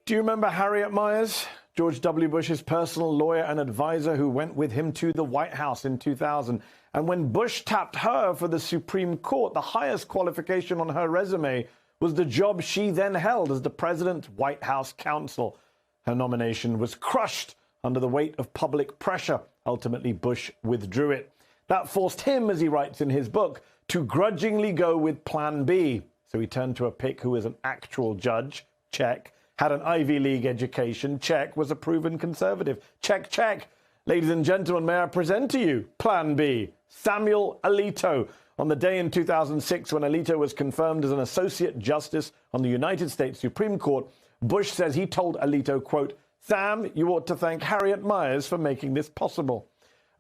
Do you remember Harriet Miers, George W. Bush's personal lawyer and advisor who went with him to the White House in 2000? And when Bush tapped her for the Supreme Court, the highest qualification on her resume was the job she then held as the president's White House counsel. Her nomination was crushed under the weight of public pressure. Ultimately, Bush withdrew it. That forced him, as he writes in his book, to grudgingly go with Plan B. So he turned to a pick who was an actual judge, check, had an Ivy League education, check, was a proven conservative, check, check. Ladies and gentlemen, may I present to you Plan B, Samuel Alito. On the day in 2006 when Alito was confirmed as an Associate Justice on the United States Supreme Court, Bush says he told Alito, quote, "Sam, you ought to thank Harriet Miers for making this possible."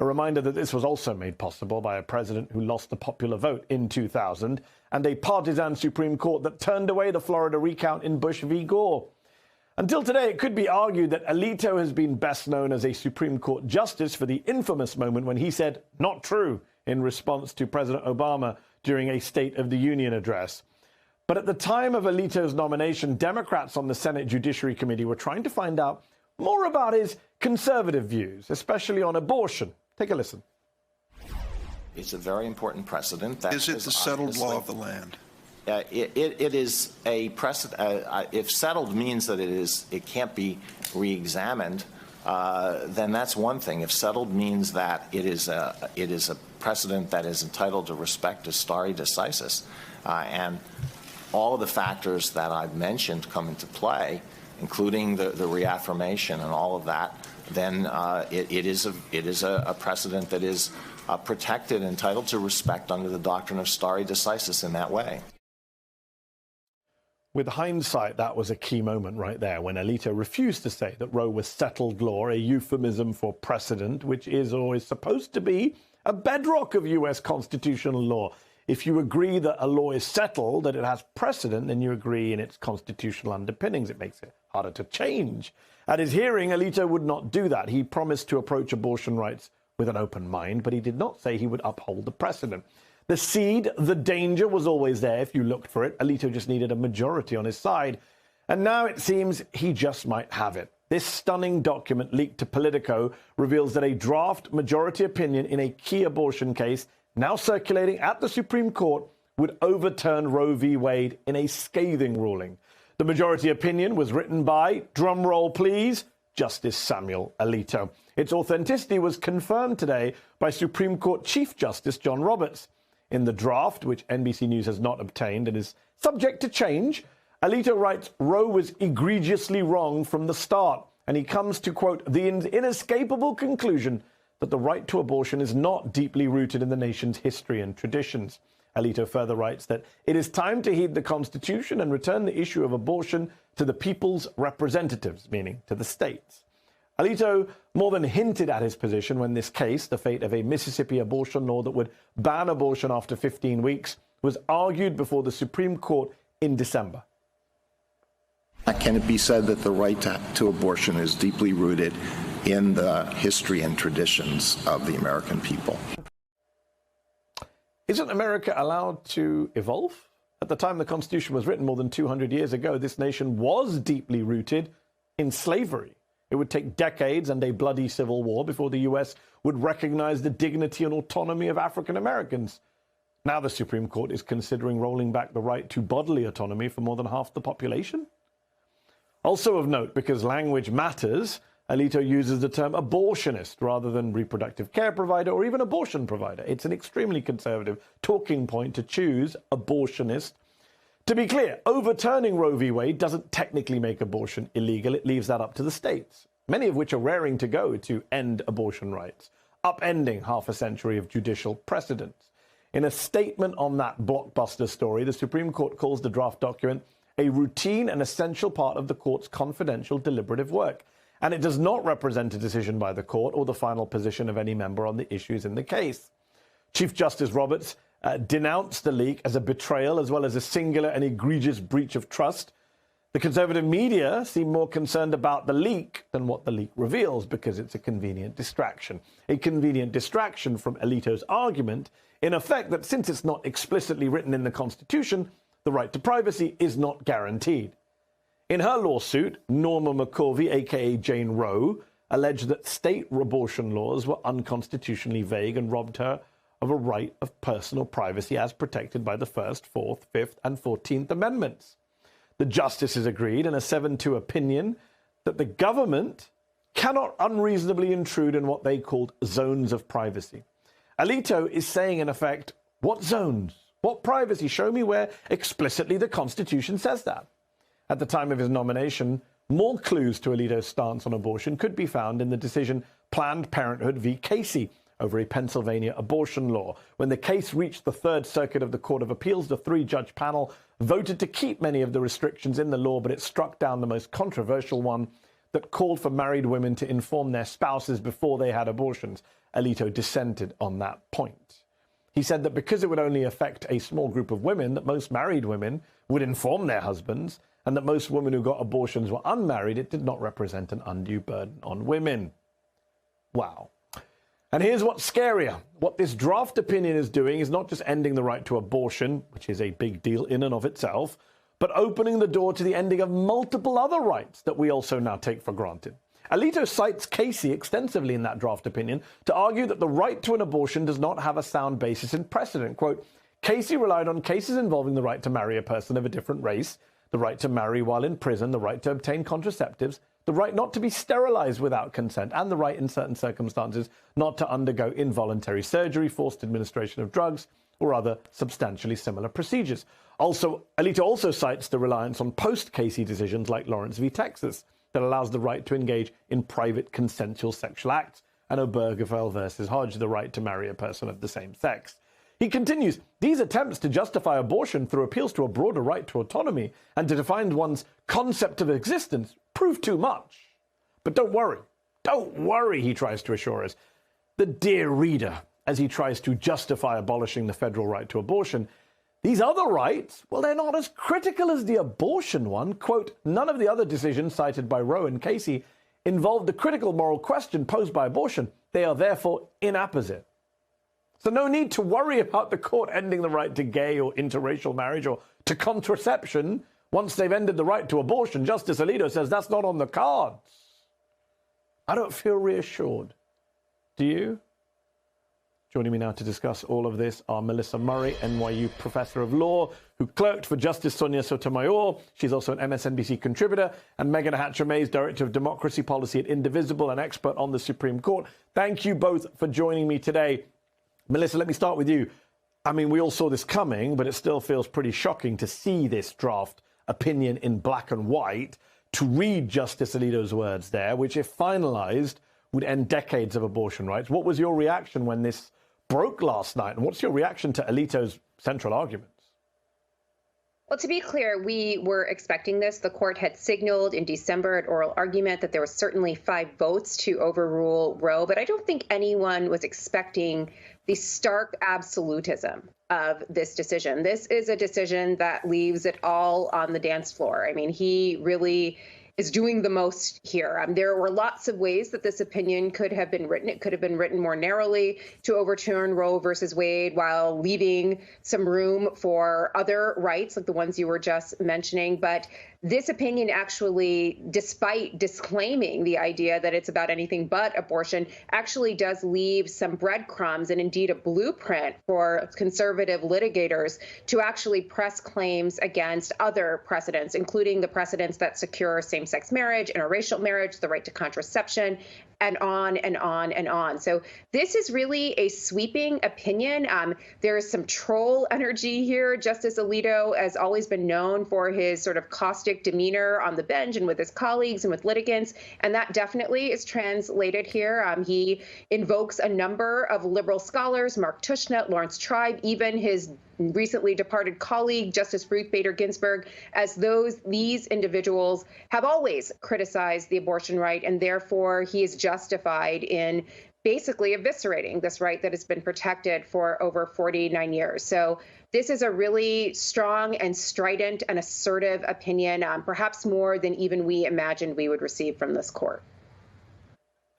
A reminder that this was also made possible by a president who lost the popular vote in 2000 and a partisan Supreme Court that turned away the Florida recount in Bush v. Gore. Until today, it could be argued that Alito has been best known as a Supreme Court justice for the infamous moment when he said, "not true," in response to President Obama during a State of the Union address. But at the time of Alito's nomination, Democrats on the Senate Judiciary Committee were trying to find out more about his conservative views, especially on abortion. Take a listen. It's a very important precedent. Is it the settled law of the land? It is a precedent. If settled means that it can't be re-examined, then that's one thing. If settled means that it is a precedent that is entitled to respect as stare decisis, and all of the factors that I've mentioned come into play, including the reaffirmation and all of that, then it is a precedent that is protected, entitled to respect under the doctrine of stare decisis in that way. With hindsight, that was a key moment right there when Alito refused to say that Roe was settled law, a euphemism for precedent, which is always supposed to be a bedrock of U.S. constitutional law. If you agree that a law is settled, that it has precedent, then you agree in its constitutional underpinnings. It makes it harder to change. At his hearing, Alito would not do that. He promised to approach abortion rights with an open mind, but he did not say he would uphold the precedent. The seed, the danger was always there if you looked for it. Alito just needed a majority on his side. And now it seems he just might have it. This stunning document leaked to Politico reveals that a draft majority opinion in a key abortion case now circulating at the Supreme Court would overturn Roe v. Wade in a scathing ruling. The majority opinion was written by, drum roll please, Justice Samuel Alito. Its authenticity was confirmed today by Supreme Court Chief Justice John Roberts. In the draft, which NBC News has not obtained and is subject to change, Alito writes Roe was egregiously wrong from the start, and he comes to, quote, the inescapable conclusion that the right to abortion is not deeply rooted in the nation's history and traditions. Alito further writes that it is time to heed the Constitution and return the issue of abortion to the people's representatives, meaning to the states. Alito more than hinted at his position when this case, the fate of a Mississippi abortion law that would ban abortion after 15 weeks, was argued before the Supreme Court in December. Can it be said that the right to abortion is deeply rooted in the history and traditions of the American people? Isn't America allowed to evolve? At the time the Constitution was written more than 200 years ago, this nation was deeply rooted in slavery. It would take decades and a bloody civil war before the U.S. would recognize the dignity and autonomy of African Americans. Now the Supreme Court is considering rolling back the right to bodily autonomy for more than half the population. Also of note, because language matters, Alito uses the term abortionist rather than reproductive care provider or even abortion provider. It's an extremely conservative talking point to choose abortionist. To be clear, overturning Roe v. Wade doesn't technically make abortion illegal. It leaves that up to the states, many of which are raring to go to end abortion rights, upending half a century of judicial precedents. In a statement on that blockbuster story, the Supreme Court calls the draft document a routine and essential part of the court's confidential deliberative work, and it does not represent a decision by the court or the final position of any member on the issues in the case. Chief Justice Roberts denounced the leak as a betrayal as well as a singular and egregious breach of trust. The conservative media seem more concerned about the leak than what the leak reveals because it's a convenient distraction. A convenient distraction from Alito's argument, in effect, that since it's not explicitly written in the Constitution, the right to privacy is not guaranteed. In her lawsuit, Norma McCorvey, aka Jane Roe, alleged that state abortion laws were unconstitutionally vague and robbed her of a right of personal privacy as protected by the First, Fourth, Fifth, and 14th Amendments. The justices agreed in a 7-2 opinion that the government cannot unreasonably intrude in what they called zones of privacy. Alito is saying, in effect, what zones? What privacy? Show me where explicitly the Constitution says that. At the time of his nomination, more clues to Alito's stance on abortion could be found in the decision Planned Parenthood v. Casey over a Pennsylvania abortion law. When the case reached the Third Circuit of the Court of Appeals, the 3-judge panel voted to keep many of the restrictions in the law, but it struck down the most controversial one that called for married women to inform their spouses before they had abortions. Alito dissented on that point. He said that because it would only affect a small group of women, that most married women would inform their husbands, and that most women who got abortions were unmarried, it did not represent an undue burden on women. Wow. And here's what's scarier. What this draft opinion is doing is not just ending the right to abortion, which is a big deal in and of itself, but opening the door to the ending of multiple other rights that we also now take for granted. Alito cites Casey extensively in that draft opinion to argue that the right to an abortion does not have a sound basis in precedent. Quote, Casey relied on cases involving the right to marry a person of a different race, the right to marry while in prison, the right to obtain contraceptives, the right not to be sterilized without consent, and the right in certain circumstances not to undergo involuntary surgery, forced administration of drugs, or other substantially similar procedures. Also, Alito also cites the reliance on post-Casey decisions like Lawrence v. Texas that allows the right to engage in private consensual sexual acts, and Obergefell versus Hodge, the right to marry a person of the same sex. He continues, these attempts to justify abortion through appeals to a broader right to autonomy and to define one's concept of existence prove too much. But don't worry, he tries to assure us. The dear reader, as he tries to justify abolishing the federal right to abortion, these other rights, well, they're not as critical as the abortion one. Quote, none of the other decisions cited by Roe and Casey involved the critical moral question posed by abortion. They are therefore inapposite. So no need to worry about the court ending the right to gay or interracial marriage or to contraception once they've ended the right to abortion. Justice Alito says that's not on the cards. I don't feel reassured. Do you? Joining me now to discuss all of this are Melissa Murray, NYU professor of law, who clerked for Justice Sonia Sotomayor. She's also an MSNBC contributor, and Megan Hatcher-Mays, director of democracy policy at Indivisible, an expert on the Supreme Court. Thank you both for joining me today. Melissa, let me start with you. I mean, we all saw this coming, but it still feels pretty shocking to see this draft opinion in black and white, to read Justice Alito's words there, which, if finalized, would end decades of abortion rights. What was your reaction when this broke last night, and what's your reaction to Alito's central arguments? Well, to be clear, we were expecting this. The court had signaled in December at oral argument that there was certainly 5 votes to overrule Roe, but I don't think anyone was expecting the stark absolutism of this decision. This is a decision that leaves it all on the dance floor. I mean, he really is doing the most here. There were lots of ways that this opinion could have been written. It could have been written more narrowly to overturn Roe versus Wade while leaving some room for other rights like the ones you were just mentioning. But this opinion actually, despite disclaiming the idea that it's about anything but abortion, actually does leave some breadcrumbs and indeed a blueprint for conservative litigators to actually press claims against other precedents, including the precedents that secure same-sex marriage, interracial marriage, the right to contraception, and on and on and on. So this is really a sweeping opinion. There is some troll energy here. Justice Alito has always been known for his sort of caustic demeanor on the bench and with his colleagues and with litigants, and that definitely is translated here. He invokes a number of liberal scholars, Mark Tushnet, Lawrence Tribe, even his recently departed colleague, Justice Ruth Bader Ginsburg, as these individuals have always criticized the abortion right, and therefore he is justified in basically eviscerating this right that has been protected for over 49 years. So this is a really strong and strident and assertive opinion, perhaps more than even we imagined we would receive from this court.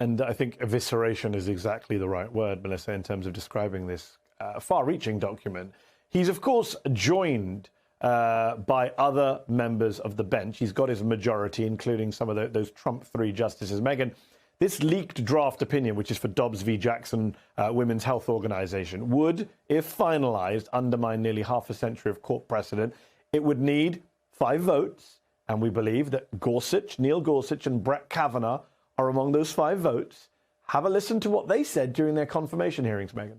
And I think evisceration is exactly the right word, Melissa, in terms of describing this far-reaching document. He's, of course, joined by other members of the bench. He's got his majority, including some of those Trump 3 justices. Megyn, this leaked draft opinion, which is for Dobbs v. Jackson Women's Health Organization, would, if finalized, undermine nearly half a century of court precedent. It would need 5 votes, and we believe that Neil Gorsuch and Brett Kavanaugh are among those 5 votes. Have a listen to what they said during their confirmation hearings, Megyn.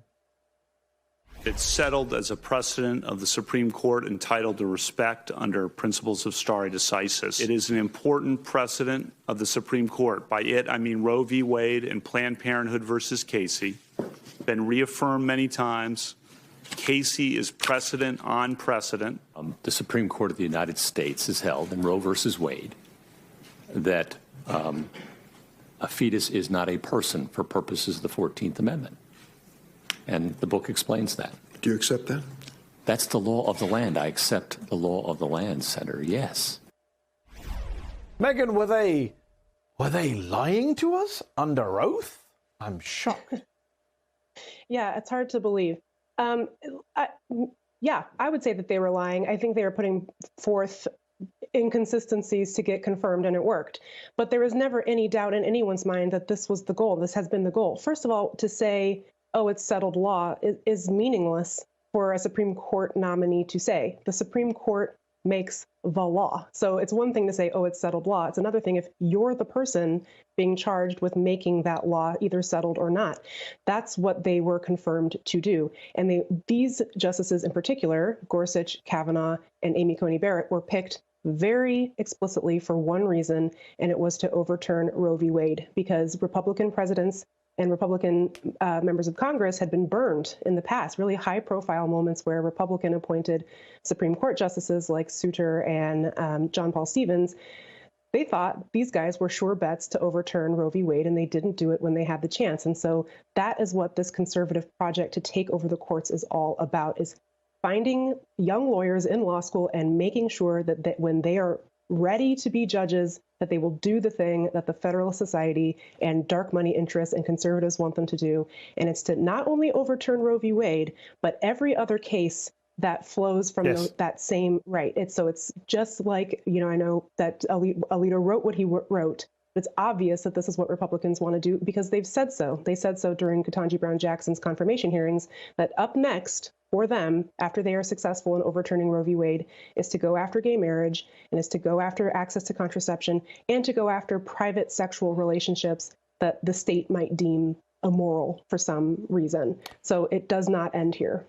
It's settled as a precedent of the Supreme Court entitled to respect under principles of stare decisis. It is an important precedent of the Supreme Court. By it, I mean Roe v. Wade and Planned Parenthood versus Casey. Been reaffirmed many times. Casey is precedent on precedent. The Supreme Court of the United States has held in Roe versus Wade that a fetus is not a person for purposes of the 14th Amendment. And the book explains that. Do you accept that? That's the law of the land. I accept the law of the land, Senator, yes. Megyn, were they lying to us under oath? I'm shocked. Yeah, it's hard to believe. I would say that they were lying. I think they were putting forth inconsistencies to get confirmed, and it worked. But there was never any doubt in anyone's mind that this was the goal. This has been the goal. First of all, to say, oh, it's settled law is meaningless for a Supreme Court nominee to say. The Supreme Court makes the law. So it's one thing to say, oh, it's settled law. It's another thing if you're the person being charged with making that law either settled or not. That's what they were confirmed to do. And these justices in particular, Gorsuch, Kavanaugh, and Amy Coney Barrett, were picked very explicitly for one reason, and it was to overturn Roe v. Wade, because Republican presidents and Republican members of Congress had been burned in the past, really high-profile moments where Republican-appointed Supreme Court justices like Souter and John Paul Stevens, they thought these guys were sure bets to overturn Roe v. Wade, and they didn't do it when they had the chance. And so that is what this conservative project to take over the courts is all about, is finding young lawyers in law school and making sure that when they are ready to be judges, that they will do the thing that the Federalist Society and dark money interests and conservatives want them to do. And it's to not only overturn Roe v. Wade, but every other case that flows from that same right. It's just like, I know that Alito wrote what he wrote. It's obvious that this is what Republicans want to do because they've said so. They said so during Ketanji Brown Jackson's confirmation hearings, that up next for them, after they are successful in overturning Roe v. Wade, is to go after gay marriage, and is to go after access to contraception, and to go after private sexual relationships that the state might deem immoral for some reason. So it does not end here.